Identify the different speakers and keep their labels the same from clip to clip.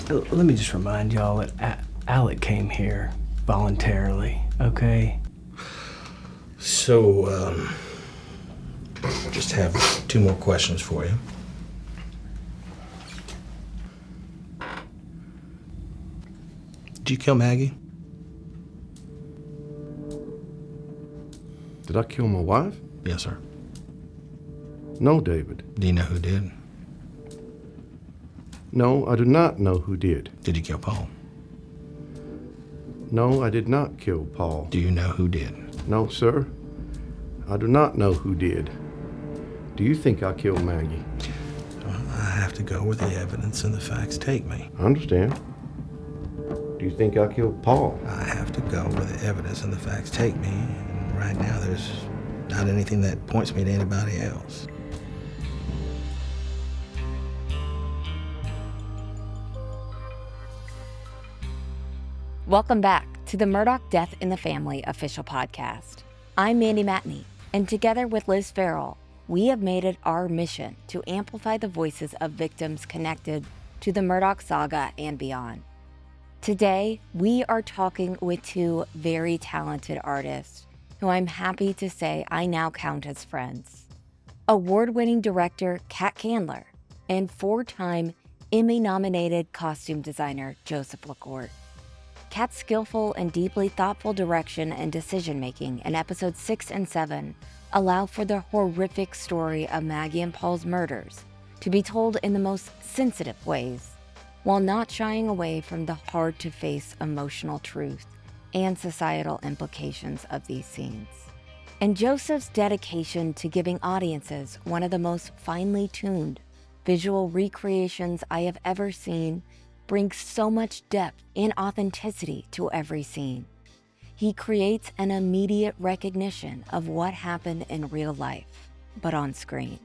Speaker 1: Let me just remind y'all that Alec came here voluntarily, okay?
Speaker 2: So, just have 2 more questions for you. Did you kill Maggie?
Speaker 3: Did I kill my wife?
Speaker 2: Yes, sir.
Speaker 3: No, David.
Speaker 2: Do you know who did?
Speaker 3: No, I do not know who did.
Speaker 2: Did you kill Paul?
Speaker 3: No, I did not kill Paul.
Speaker 2: Do you know who did?
Speaker 3: No, sir. I do not know who did. Do you think I killed Maggie?
Speaker 2: I have to go where the evidence and the facts take me.
Speaker 3: I understand. Do you think I killed Paul?
Speaker 2: I have to go where the evidence and the facts take me. And right now, there's not anything that points me to anybody else.
Speaker 4: Welcome back to the Murdaugh Death in the Family official podcast. I'm Mandy Matney, and together with Liz Farrell, we have made it our mission to amplify the voices of victims connected to the Murdaugh saga and beyond. Today, we are talking with 2 very talented artists who I'm happy to say I now count as friends. Award-winning director Kat Candler and 4-time Emmy-nominated costume designer Joseph LaCourte. Kat's skillful and deeply thoughtful direction and decision-making in episodes 6 and 7 allow for the horrific story of Maggie and Paul's murders to be told in the most sensitive ways, while not shying away from the hard-to-face emotional truth and societal implications of these scenes. And Joseph's dedication to giving audiences one of the most finely tuned visual recreations I have ever seen brings so much depth and authenticity to every scene. He creates an immediate recognition of what happened in real life, but on screen.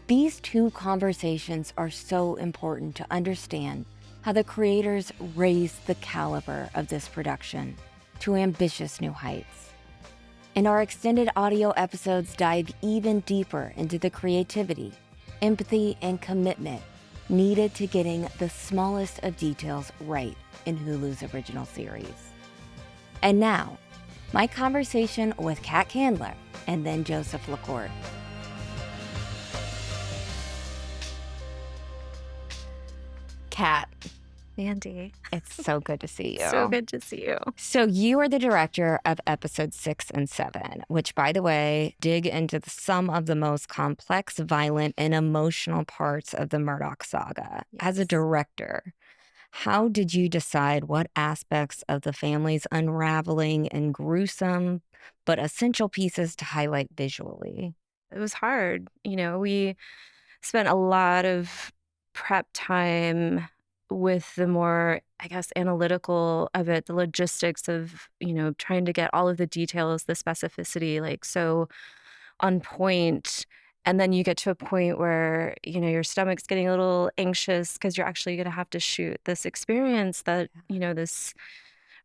Speaker 4: These 2 conversations are so important to understand how the creators raised the caliber of this production to ambitious new heights. And our extended audio episodes dive even deeper into the creativity, empathy, and commitment needed to getting the smallest of details right in Hulu's original series. And now, my conversation with Kat Candler and then Joseph LaCourte. Kat.
Speaker 5: Mandy.
Speaker 4: It's so good to see you.
Speaker 5: So good to see you.
Speaker 4: So you are the director of episodes 6 and 7, which, by the way, dig into some of the most complex, violent, and emotional parts of the Murdaugh saga.
Speaker 5: Yes.
Speaker 4: As a director, how did you decide what aspects of the family's unraveling and gruesome but essential pieces to highlight visually?
Speaker 5: It was hard. We spent a lot of prep time with the more, I guess, analytical of it, the logistics of, trying to get all of the details, the specificity, so on point. And then you get to a point where, your stomach's getting a little anxious because you're actually going to have to shoot this experience that, this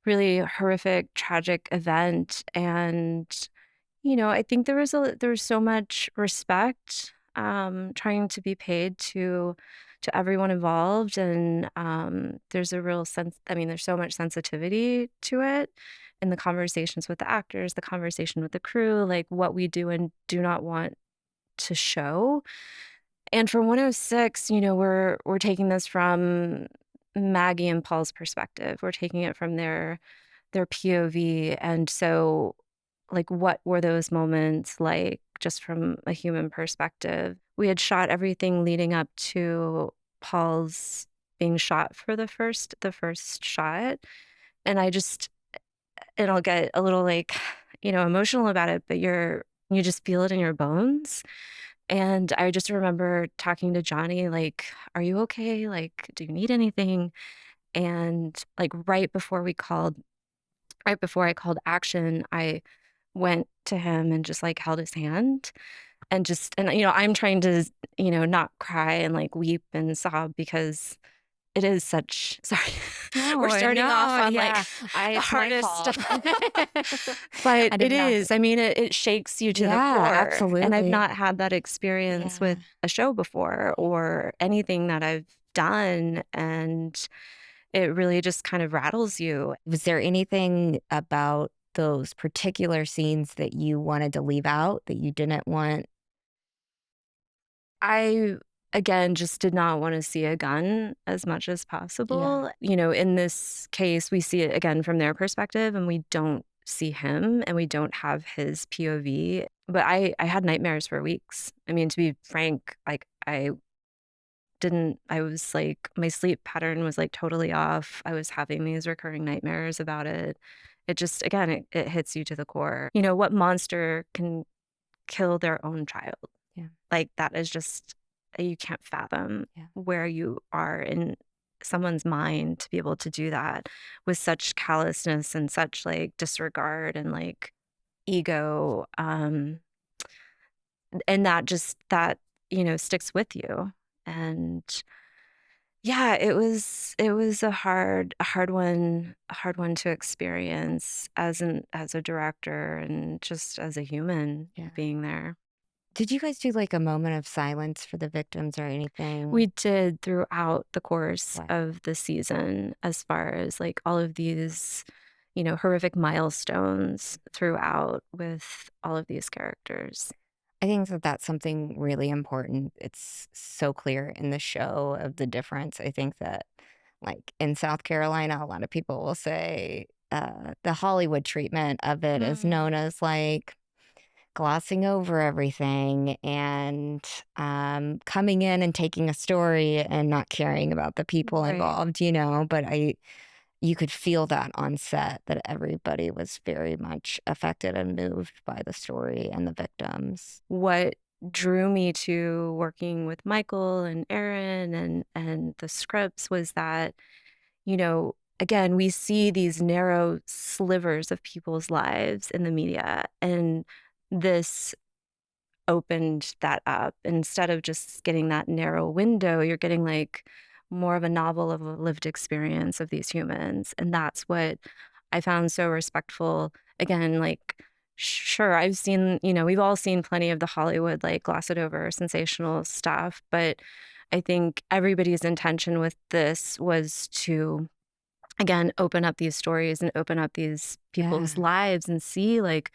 Speaker 5: really horrific, tragic event. And, I think there was so much respect, trying to be paid to everyone involved. And there's a real sense, there's so much sensitivity to it in the conversations with the actors, the conversation with the crew, what we do and do not want to show. And for 106, we're taking this from Maggie and Paul's perspective. We're taking it from their POV. And so, what were those moments like just from a human perspective? We had shot everything leading up to Paul's being shot for the first shot. And I'll get a little emotional about it, but you just feel it in your bones. And I just remember talking to Johnny, are you okay? Do you need anything? And right before I called action, I went to him and just held his hand and I'm trying to, not cry and weep and sob because it is such, sorry, we're starting off on the hardest stuff. But it is, it shakes you to the core.
Speaker 4: Absolutely.
Speaker 5: And I've not had that experience with a show before or anything that I've done, and it really just kind of rattles you.
Speaker 4: Was there anything about those particular scenes that you wanted to leave out, that you didn't want?
Speaker 5: I, again, just did not want to see a gun as much as possible. You know, in this case, we see it again from their perspective, and we don't see him and we don't have his POV. But I had nightmares for weeks. I mean, to be frank, like I was like, my sleep pattern was like totally off. I was having these recurring nightmares about it. It just, again, it hits you to the core. You know, what monster can kill their own child?
Speaker 4: Yeah.
Speaker 5: Like, that is just, you can't fathom where you are in someone's mind to be able to do that with such callousness and such like disregard and like ego. And that, you know, sticks with you. And yeah, it was a hard one to experience as a director and just as a human being there.
Speaker 4: Did you guys do like a moment of silence for the victims or anything?
Speaker 5: We did throughout the course of the season, as far as like all of these, you know, horrific milestones throughout with all of these characters.
Speaker 4: I think that that's something really important. It's so clear in the show of the difference. I think that, like in South Carolina, a lot of people will say the Hollywood treatment of it is known as like glossing over everything and coming in and taking a story and not caring about the people involved, you know. But you could feel that on set, that everybody was very much affected and moved by the story and the victims.
Speaker 5: What drew me to working with Michael and Aaron and the scripts was that, you know, again, we see these narrow slivers of people's lives in the media, and this opened that up. Instead of just getting that narrow window, you're getting like more of a novel of a lived experience of these humans. And that's what I found so respectful. Again, like, sure, I've seen, you know, we've all seen plenty of the Hollywood, like, gloss it over sensational stuff. But I think everybody's intention with this was to, again, open up these stories and open up these people's lives and see, like,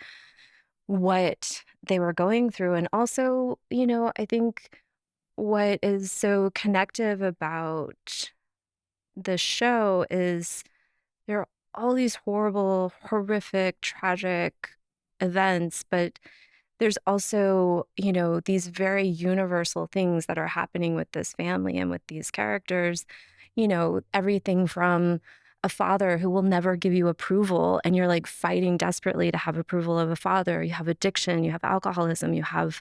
Speaker 5: what they were going through. And also, you know, I think what is so connective about the show is there are all these horrible, horrific, tragic events, but there's also, you know, these very universal things that are happening with this family and with these characters. You know, everything from a father who will never give you approval, and you're like fighting desperately to have approval of a father. You have addiction, you have alcoholism, you have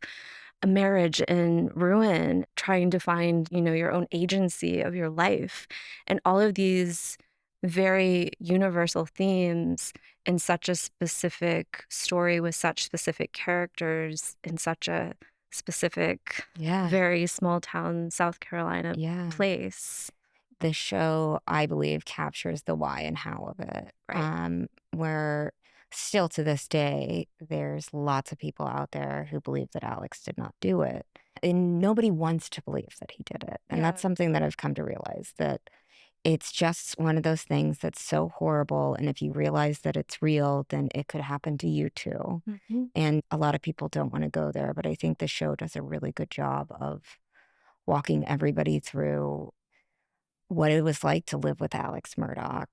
Speaker 5: a marriage in ruin, trying to find, you know, your own agency of your life. And all of these very universal themes in such a specific story with such specific characters in such a specific, very small town South Carolina place.
Speaker 4: The show, I believe, captures the why and how of it. Where still to this day, there's lots of people out there who believe that Alex did not do it. And nobody wants to believe that he did it. And that's something that I've come to realize, that it's just one of those things that's so horrible. And if you realize that it's real, then it could happen to you too. And a lot of people don't want to go there. But I think the show does a really good job of walking everybody through what it was like to live with Alex Murdaugh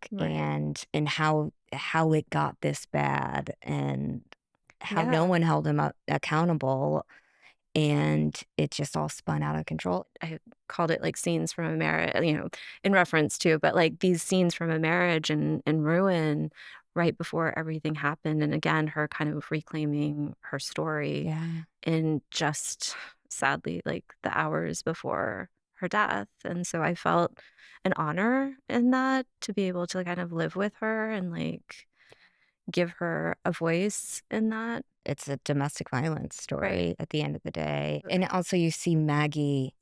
Speaker 4: and how it got this bad, and how no one held him accountable, and it just all spun out of control.
Speaker 5: I called it like scenes from a marriage, you know, in reference to, but like these scenes from a marriage and ruin right before everything happened. And again, her kind of reclaiming her story in just, sadly, like the hours before her death. And so I felt an honor in that, to be able to kind of live with her and like give her a voice in that.
Speaker 4: It's a domestic violence story at the end of the day. And also you see Maggie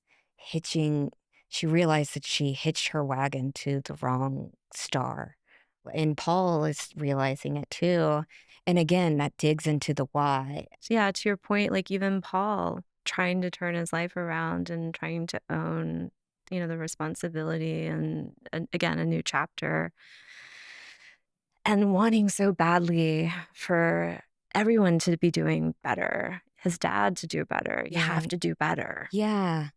Speaker 4: she realized that she hitched her wagon to the wrong star. And Paul is realizing it too. And again, that digs into the why.
Speaker 5: Yeah, to your point, like even Paul trying to turn his life around and trying to own the responsibility and again, a new chapter. And wanting so badly for everyone to be doing better, his dad to do better. You have to do better.
Speaker 4: Yeah.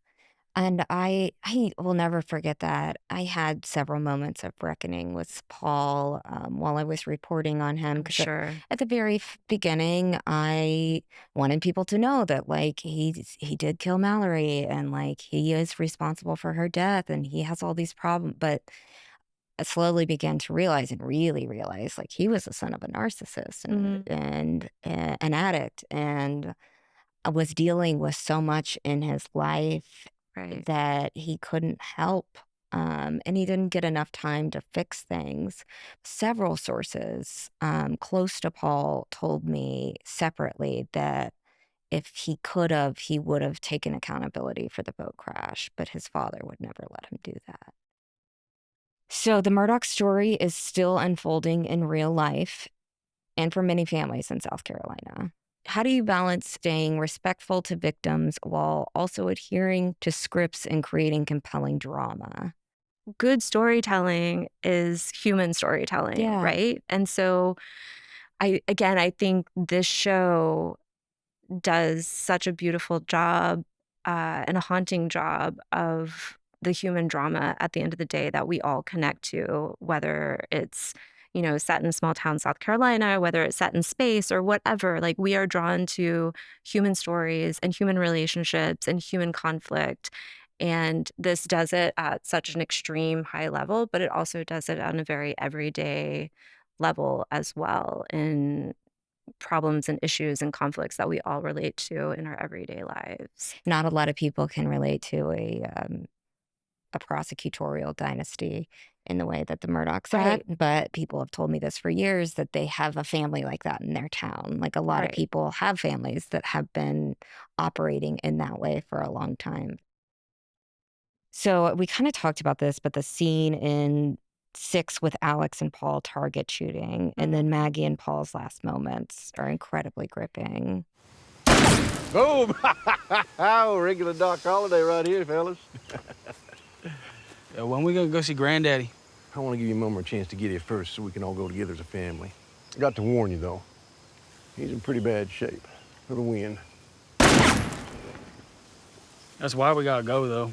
Speaker 4: And I will never forget that. I had several moments of reckoning with Paul while I was reporting on him.
Speaker 5: I'm
Speaker 4: 'Cause
Speaker 5: sure.
Speaker 4: at the very beginning, I wanted people to know that, like, he did kill Mallory and, like, he is responsible for her death and he has all these problems. But I slowly began to realize and really realize, like, he was the son of a narcissist and an addict, and I was dealing with so much in his life
Speaker 5: Right.
Speaker 4: that he couldn't help. And he didn't get enough time to fix things. Several sources close to Paul told me separately that if he could have, he would have taken accountability for the boat crash, but his father would never let him do that. So the Murdaugh story is still unfolding in real life and for many families in South Carolina. How do you balance staying respectful to victims while also adhering to scripts and creating compelling drama?
Speaker 5: Good storytelling is human storytelling,
Speaker 4: Yeah.
Speaker 5: right? And so I think this show does such a beautiful job and a haunting job of the human drama at the end of the day that we all connect to, whether it's, set in small town South Carolina, whether it's set in space or whatever. Like, we are drawn to human stories and human relationships and human conflict. And this does it at such an extreme high level, but it also does it on a very everyday level as well in problems and issues and conflicts that we all relate to in our everyday lives.
Speaker 4: Not a lot of people can relate to a prosecutorial dynasty in the way that the Murdaughs had, but people have told me this for years, that they have a family like that in their town. Like, a lot of people have families that have been operating in that way for a long time. So we kind of talked about this, but the scene in 6 with Alex and Paul target shooting, and then Maggie and Paul's last moments are incredibly gripping.
Speaker 3: Boom! Oh, regular Doc holiday right here, fellas.
Speaker 6: When we gonna go see Granddaddy?
Speaker 3: I want to give your mama a chance to get here first so we can all go together as a family. I got to warn you, though. He's in pretty bad shape for the wind.
Speaker 6: That's why we gotta go, though.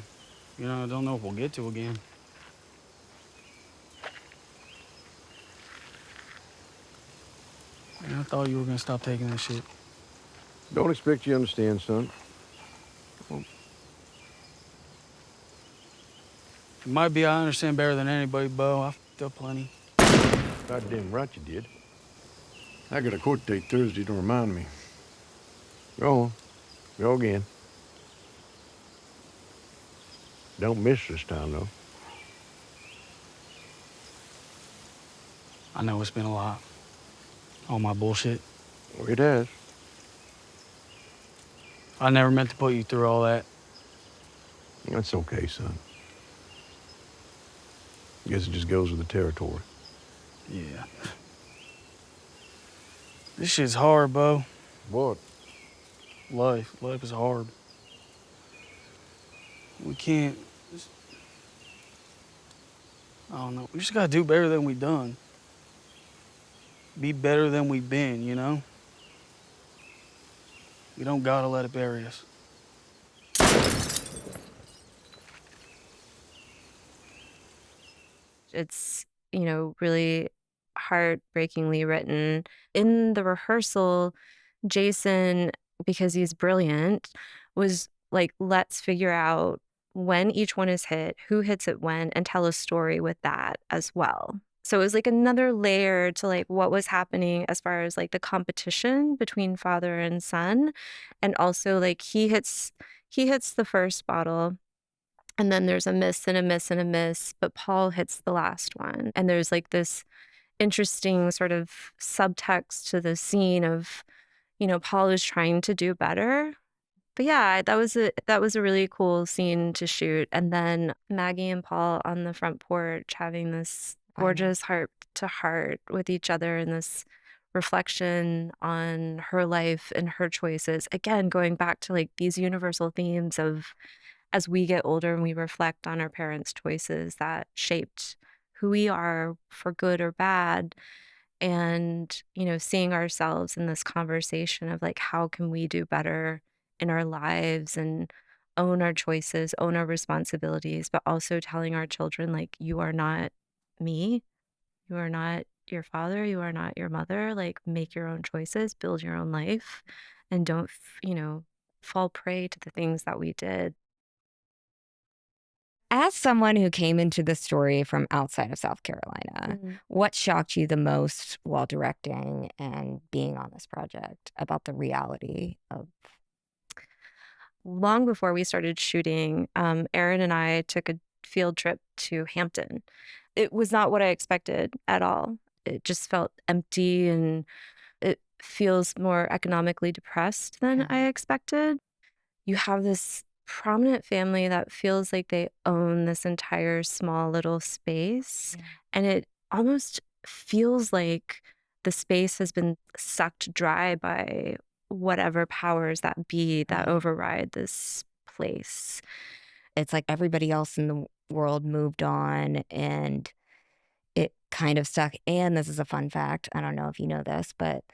Speaker 6: I don't know if we'll get to again. Man, I thought you were gonna stop taking that shit.
Speaker 3: Don't expect you to understand, son.
Speaker 6: It might be I understand better than anybody, Bo. I f***ed up plenty.
Speaker 3: Goddamn right you did. I got a court date Thursday to remind me. Go on. Go again. Don't miss this time, though.
Speaker 6: I know it's been a lot. All my bullshit.
Speaker 3: Well, it has.
Speaker 6: I never meant to put you through all that.
Speaker 3: That's okay, son. Guess it just goes with the territory.
Speaker 6: Yeah. This shit's hard, Bo.
Speaker 3: What?
Speaker 6: Life. Life is hard. We can't... I don't know. We just gotta do better than we done. Be better than we've been, you know? We don't gotta let it bury us.
Speaker 5: It's, really heartbreakingly written. In the rehearsal, Jason, because he's brilliant, was like, let's figure out when each one is hit, who hits it when, and tell a story with that as well. So it was like another layer to like what was happening as far as like the competition between father and son. And also like he hits the first bottle, and then there's a miss and a miss and a miss, but Paul hits the last one. And there's like this interesting sort of subtext to the scene of, Paul is trying to do better. But yeah, that was a really cool scene to shoot. And then Maggie and Paul on the front porch having this gorgeous heart to heart with each other, and this reflection on her life and her choices. Again, going back to like these universal themes of as we get older and we reflect on our parents' choices that shaped who we are for good or bad, and, seeing ourselves in this conversation of like, how can we do better in our lives and own our choices, own our responsibilities, but also telling our children, like, you are not me, you are not your father, you are not your mother, like, make your own choices, build your own life, and don't, fall prey to the things that we did.
Speaker 4: As someone who came into the story from outside of South Carolina, what shocked you the most while directing and being on this project about the reality of?
Speaker 5: Long before we started shooting, Aaron and I took a field trip to Hampton. It was not what I expected at all. It just felt empty, and it feels more economically depressed than I expected. You have this prominent family that feels like they own this entire small little space. Yeah. And it almost feels like the space has been sucked dry by whatever powers that be that override this place.
Speaker 4: It's like everybody else in the world moved on, and it kind of stuck. And this is a fun fact. I don't know if you know this, but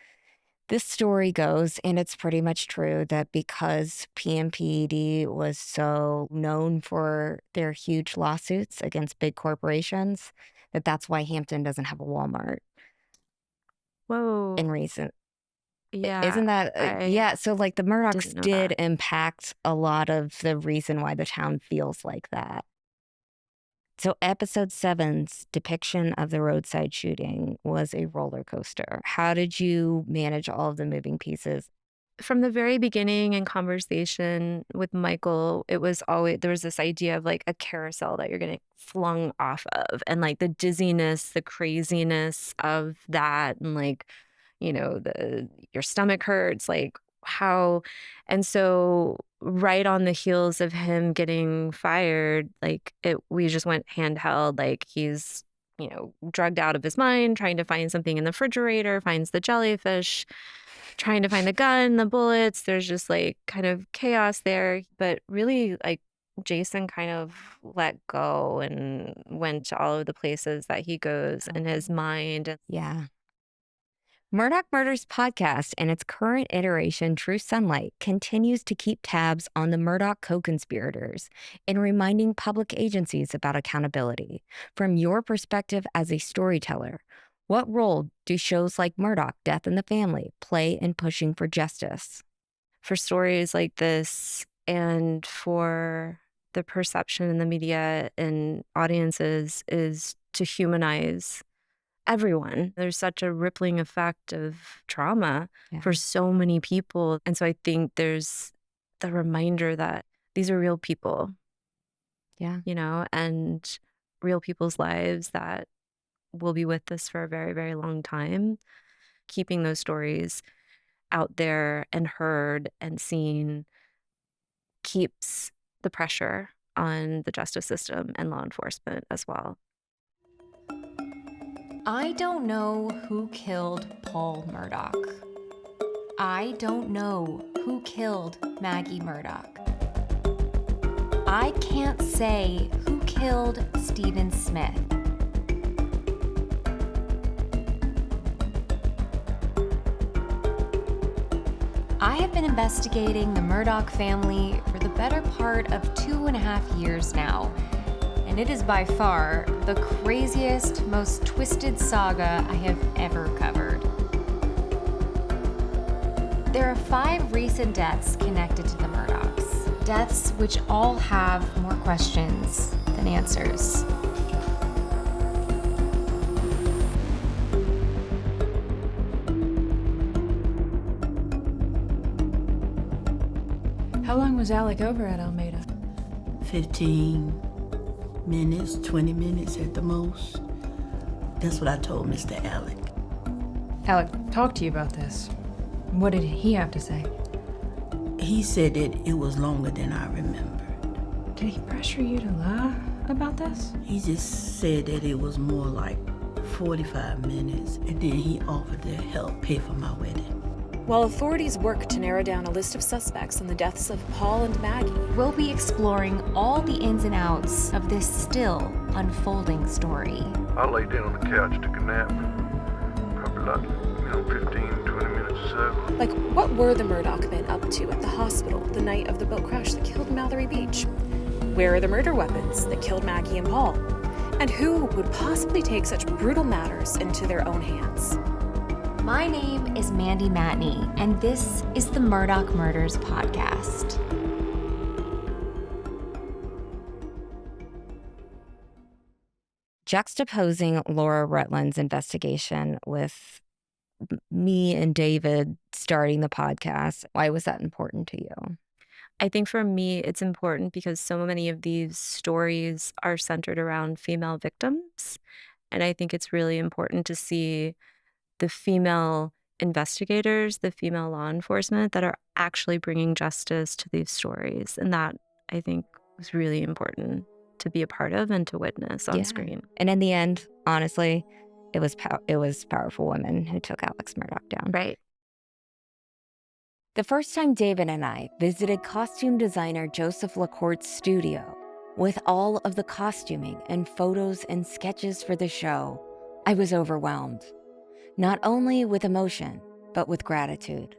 Speaker 4: this story goes, and it's pretty much true, that because PMPED was so known for their huge lawsuits against big corporations, that's why Hampton doesn't have a Walmart.
Speaker 5: Whoa.
Speaker 4: In recent.
Speaker 5: Yeah.
Speaker 4: Isn't that? Yeah. So like the Murdaughs did impact a lot of the reason why the town feels like that. So episode 7's depiction of the roadside shooting was a roller coaster. How did you manage all of the moving pieces?
Speaker 5: From the very beginning in conversation with Michael, it was always, there was this idea of like a carousel that you're getting flung off of, and like the dizziness, the craziness of that, and like, your stomach hurts, like how. And so right on the heels of him getting fired, like we just went handheld, like he's, drugged out of his mind, trying to find something in the refrigerator, finds the jellyfish, trying to find the gun, the bullets. There's just like kind of chaos there. But really, like, Jason kind of let go and went to all of the places that he goes in his mind.
Speaker 4: Yeah. Murdaugh Murders podcast and its current iteration, True Sunlight, continues to keep tabs on the Murdaugh co-conspirators and reminding public agencies about accountability. From your perspective as a storyteller, what role do shows like Murdaugh, Death in the Family, play in pushing for justice?
Speaker 5: For stories like this, and for the perception in the media and audiences, is to humanize everyone. There's such a rippling effect of trauma for so many people. And so I think there's the reminder that these are real people.
Speaker 4: Yeah.
Speaker 5: And real people's lives that will be with us for a very, very long time. Keeping those stories out there and heard and seen keeps the pressure on the justice system and law enforcement as well.
Speaker 7: I don't know who killed Paul Murdaugh. I don't know who killed Maggie Murdaugh. I can't say who killed Stephen Smith. I have been investigating the Murdaugh family for the better part of 2.5 years now. And it is by far the craziest, most twisted saga I have ever covered. There are 5 recent deaths connected to the Murdaughs. Deaths which all have more questions than answers.
Speaker 8: How long was Alec over at Almeida?
Speaker 9: 15 minutes, 20 minutes at the most. That's what I told Mr. Alec.
Speaker 8: Alec talked to you about this. What did he have to say?
Speaker 9: He said that it was longer than I remembered.
Speaker 8: Did he pressure you to lie about this?
Speaker 9: He just said that it was more like 45 minutes, and then he offered to help pay for my wedding.
Speaker 10: While authorities work to narrow down a list of suspects on the deaths of Paul and Maggie,
Speaker 7: We'll be exploring all the ins and outs of this still unfolding story.
Speaker 11: I lay down on the couch, took a nap, probably like, 15, 20 minutes or so.
Speaker 10: like what were the Murdaugh men up to at the hospital the night of the boat crash that killed Mallory Beach? Where are the murder weapons that killed Maggie and Paul? And who would possibly take such brutal matters into their own hands?
Speaker 7: My name is Mandy Matney, and this is the Murdaugh Murders Podcast.
Speaker 4: Juxtaposing Laura Rutland's investigation with me and David starting the podcast, why was that important to you?
Speaker 5: I think for me, it's important because so many of these stories are centered around female victims. And I think it's really important to see the female investigators, the female law enforcement that are actually bringing justice to these stories. And that, I think, was really important to be a part of and to witness on screen.
Speaker 4: And in the end, honestly, it was powerful women who took Alex Murdaugh down.
Speaker 5: Right.
Speaker 4: The first time David and I visited costume designer Joseph LaCourte's studio with all of the costuming and photos and sketches for the show, I was overwhelmed. Not only with emotion, but with gratitude.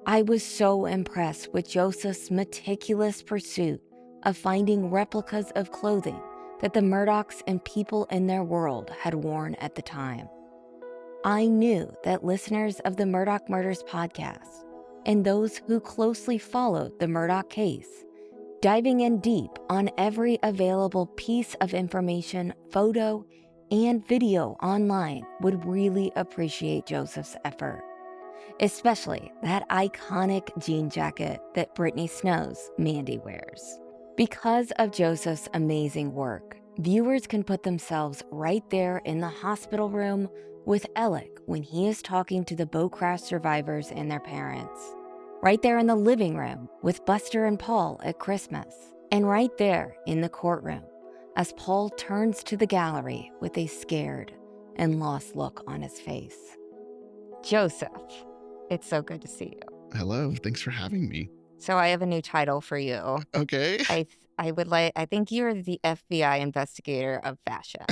Speaker 4: I was so impressed with Joseph's meticulous pursuit of finding replicas of clothing that the Murdaughs and people in their world had worn at the time. I knew that listeners of the Murdaugh Murders podcast and those who closely followed the Murdaugh case, diving in deep on every available piece of information, photo, and video online would really appreciate Joseph's effort, especially that iconic jean jacket that Brittany Snow's Mandy wears. Because of Joseph's amazing work, viewers can put themselves right there in the hospital room with Alec when he is talking to the boat crash survivors and their parents, right there in the living room with Buster and Paul at Christmas, and right there in the courtroom as Paul turns to the gallery with a scared and lost look on his face. Joseph, it's so good to see you.
Speaker 12: Hello, thanks for having me.
Speaker 4: So I have a new title for you.
Speaker 12: Okay.
Speaker 4: I think you're the FBI investigator of fashion.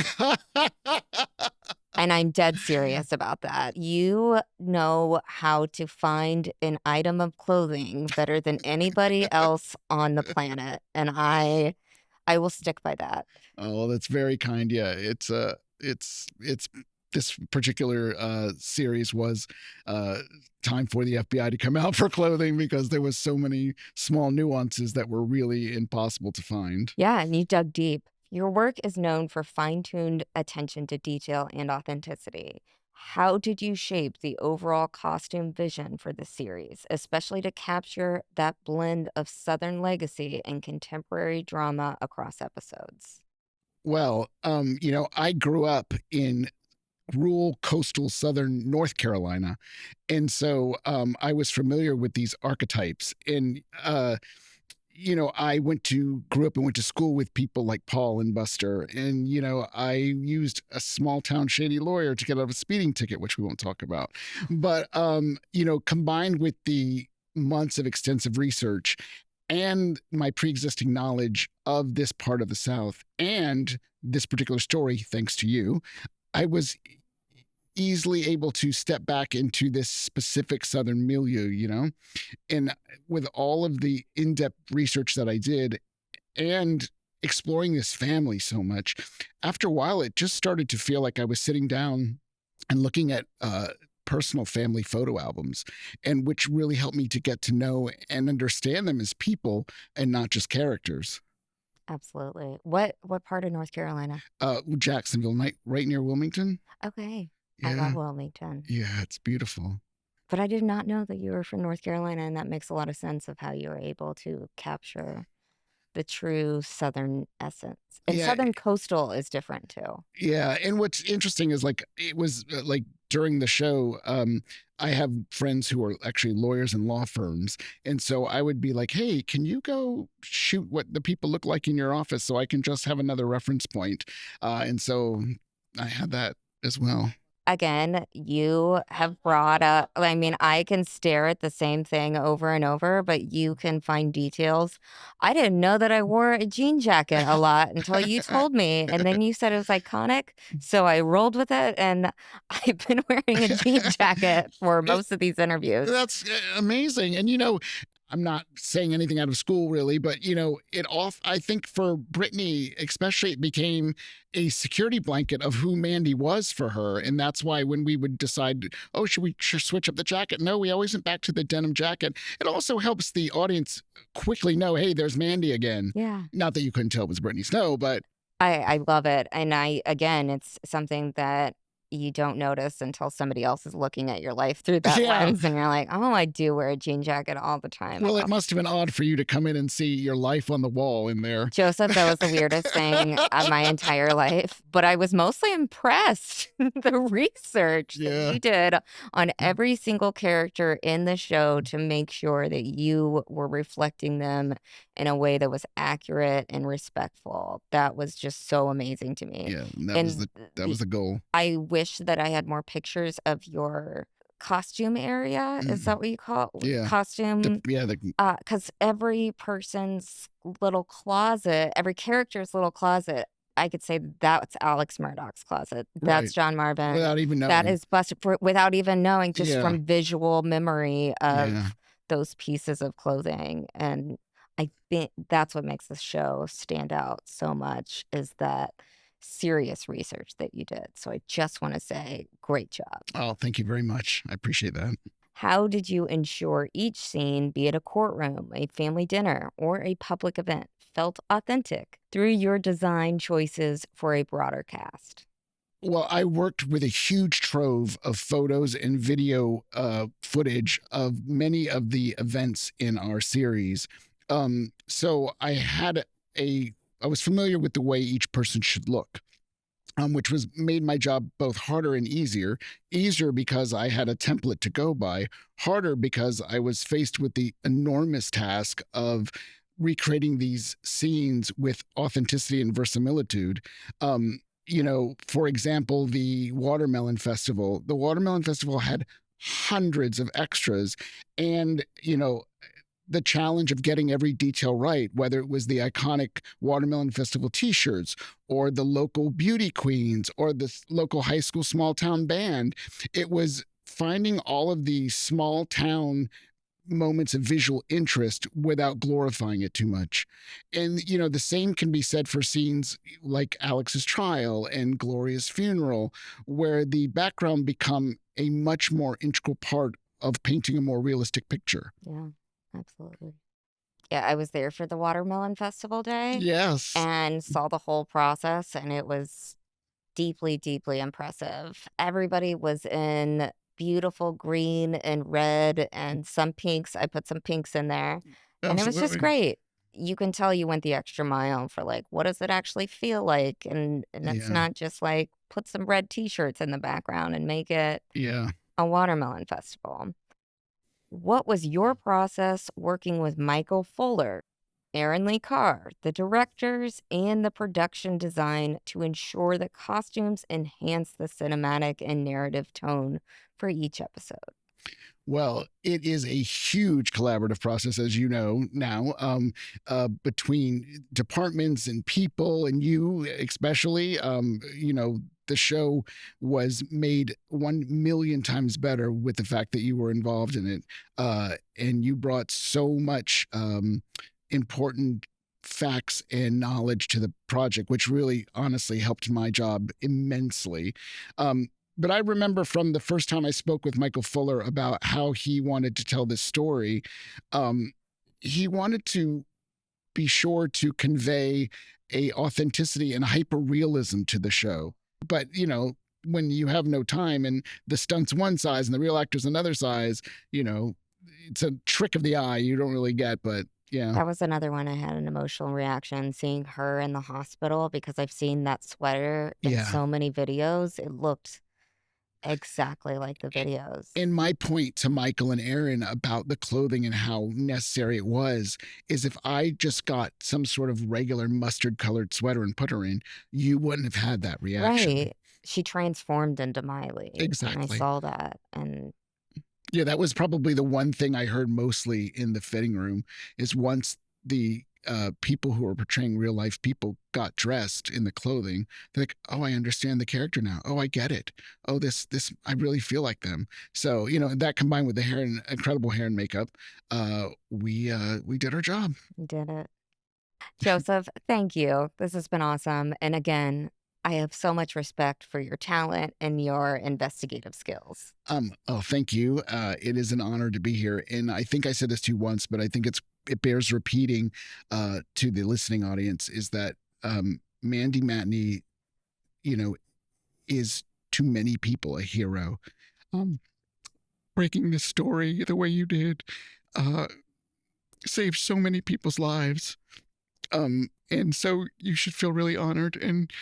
Speaker 4: And I'm dead serious about that. You know how to find an item of clothing better than anybody else on the planet. And I will stick by that.
Speaker 12: Oh, that's very kind. Yeah, it's this particular series was time for the FBI to come out for clothing because there was so many small nuances that were really impossible to find.
Speaker 4: Yeah, and you dug deep. Your work is known for fine-tuned attention to detail and authenticity. How did you shape the overall costume vision for the series, especially to capture that blend of Southern legacy and contemporary drama across episodes?
Speaker 12: Well, I grew up in rural coastal Southern North Carolina. And so I was familiar with these archetypes. And, I grew up and went to school with people like Paul and Buster. And, I used a small town shady lawyer to get out of a speeding ticket, which we won't talk about. But, combined with the months of extensive research and my pre-existing knowledge of this part of the South and this particular story, thanks to you, I was easily able to step back into this specific Southern milieu, and with all of the in-depth research that I did and exploring this family so much, after a while, it just started to feel like I was sitting down and looking at personal family photo albums, and which really helped me to get to know and understand them as people and not just characters.
Speaker 4: Absolutely. What part of North Carolina?
Speaker 12: Jacksonville, right near Wilmington.
Speaker 4: Okay.
Speaker 12: Yeah.
Speaker 4: I love Wilmington.
Speaker 12: Yeah, it's beautiful.
Speaker 4: But I did not know that you were from North Carolina, and that makes a lot of sense of how you were able to capture the true Southern essence. And Southern coastal is different too.
Speaker 12: Yeah, and what's interesting is it was during the show, I have friends who are actually lawyers in law firms. And so I would be like, hey, can you go shoot what the people look like in your office so I can just have another reference point? And so I had that as well.
Speaker 4: again, you have brought up, I mean, I can stare at the same thing over and over, but you can find details. I didn't know that I wore a jean jacket a lot until you told me. And then you said it was iconic. So I rolled with it, and I've been wearing a jean jacket for most of these interviews.
Speaker 12: That's amazing. And, I'm not saying anything out of school really, but I think for Brittany, especially, it became a security blanket of who Mandy was for her. And that's why when we would decide, oh, should we switch up the jacket? No, we always went back to the denim jacket. It also helps the audience quickly know, hey, there's Mandy again.
Speaker 4: Yeah.
Speaker 12: Not that you couldn't tell it was Brittany Snow, but
Speaker 4: I love it. And again, it's something that you don't notice until somebody else is looking at your life through that lens, and you're like, oh, I do wear a jean jacket all the time.
Speaker 12: Well, it must have been odd for you to come in and see your life on the wall in there.
Speaker 4: Joseph, that was the weirdest thing of my entire life, but I was mostly impressed. The research that you did on every single character in the show to make sure that you were reflecting them in a way that was accurate and respectful. That was just so amazing to me.
Speaker 12: Yeah, that was the goal.
Speaker 4: I wish that I had more pictures of your costume area. Is that what you call it?
Speaker 12: Yeah.
Speaker 4: Costume? Because every person's little closet, every character's little closet, I could say that's Alex Murdaugh's closet. That's John Marvin.
Speaker 12: Without even knowing.
Speaker 4: That is busted without even knowing, just from visual memory of those pieces of clothing. And I think that's what makes the show stand out so much, is that serious research that you did. So I just want to say, great job.
Speaker 12: Oh, thank you very much. I appreciate that.
Speaker 4: How did you ensure each scene, be it a courtroom, a family dinner, or a public event, felt authentic through your design choices for a broader cast?
Speaker 12: Well, I worked with a huge trove of photos and video footage of many of the events in our series. So I was familiar with the way each person should look, which made my job both harder and easier. Easier because I had a template to go by, harder because I was faced with the enormous task of recreating these scenes with authenticity and verisimilitude. For example, the Watermelon Festival. The Watermelon Festival had hundreds of extras, and, the challenge of getting every detail right, whether it was the iconic Watermelon Festival t-shirts or the local beauty queens or the local high school small town band. It was finding all of the small town moments of visual interest without glorifying it too much. And, the same can be said for scenes like Alex's trial and Gloria's funeral, where the background become a much more integral part of painting a more realistic picture.
Speaker 4: Yeah. Absolutely. Yeah, I was there for the Watermelon Festival day.
Speaker 12: Yes.
Speaker 4: And saw the whole process, and it was deeply, deeply impressive. Everybody was in beautiful green and red and some pinks. I put some pinks in there.
Speaker 12: Absolutely.
Speaker 4: And it was just great. You can tell you went the extra mile for, like, what does it actually feel like? And it's not just like put some red t-shirts in the background and make it a Watermelon Festival. What was your process working with Michael Fuller, Aaron Lee Carr, the directors, and the production design to ensure that costumes enhance the cinematic and narrative tone for each episode?
Speaker 12: Well, it is a huge collaborative process, as you know now, between departments and people, and you especially. The show was made 1,000,000 times better with the fact that you were involved in it, and you brought so much important facts and knowledge to the project, which really honestly helped my job immensely. But I remember from the first time I spoke with Michael Fuller about how he wanted to tell this story, he wanted to be sure to convey a authenticity and hyper-realism to the show. But, when you have no time and the stunt's one size and the real actor's another size, it's a trick of the eye you don't really get, but yeah.
Speaker 4: That was another one I had an emotional reaction, seeing her in the hospital, because I've seen that sweater in so many videos. It looked exactly like the videos.
Speaker 12: And my point to Michael and Aaron about the clothing and how necessary it was is if I just got some sort of regular mustard colored sweater and put her in, you wouldn't have had that reaction.
Speaker 4: Right. she transformed into Miley. And I
Speaker 12: Exactly.
Speaker 4: saw that. And
Speaker 12: Yeah, that was probably the one thing I heard mostly in the fitting room is once the people who were portraying real life people got dressed in the clothing, they're like, oh, I understand the character now. Oh, I get it. Oh, this, I really feel like them. So, that combined with the hair and incredible hair and makeup, we did our job.
Speaker 4: we did it. Joseph, thank you. This has been awesome. And again, I have so much respect for your talent and your investigative skills.
Speaker 12: Oh, thank you. It is an honor to be here. And I think I said this to you once, but I think it bears repeating to the listening audience is that Mandy Matney, is to many people a hero. Breaking this story the way you did saved so many people's lives. And so you should feel really honored and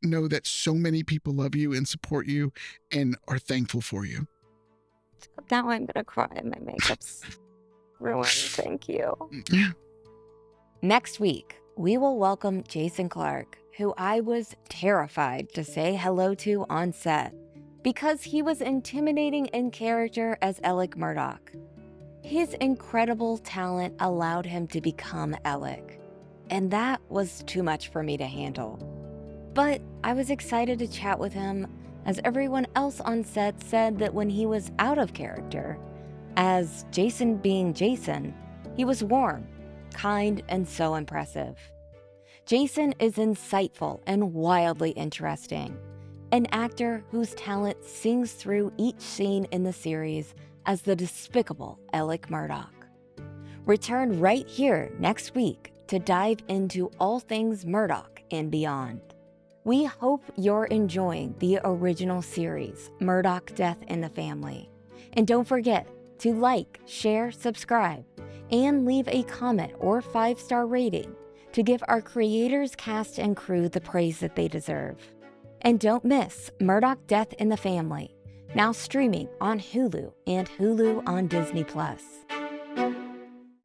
Speaker 12: know that so many people love you and support you and are thankful for you.
Speaker 4: Now I'm going to cry. My makeup's ruined. Thank you.
Speaker 12: Yeah.
Speaker 4: Next week, we will welcome Jason Clarke, who I was terrified to say hello to on set because he was intimidating in character as Alec Murdaugh. His incredible talent allowed him to become Alec, and that was too much for me to handle. But I was excited to chat with him, as everyone else on set said that when he was out of character, as Jason being Jason, he was warm, kind, and so impressive. Jason is insightful and wildly interesting, an actor whose talent sings through each scene in the series as the despicable Alec Murdaugh. Return right here next week to dive into all things Murdaugh and beyond. We hope you're enjoying the original series, Murdaugh Death in the Family. And don't forget to like, share, subscribe, and leave a comment or 5-star rating to give our creators, cast, and crew the praise that they deserve. And don't miss Murdaugh Death in the Family, now streaming on Hulu and Hulu on Disney+.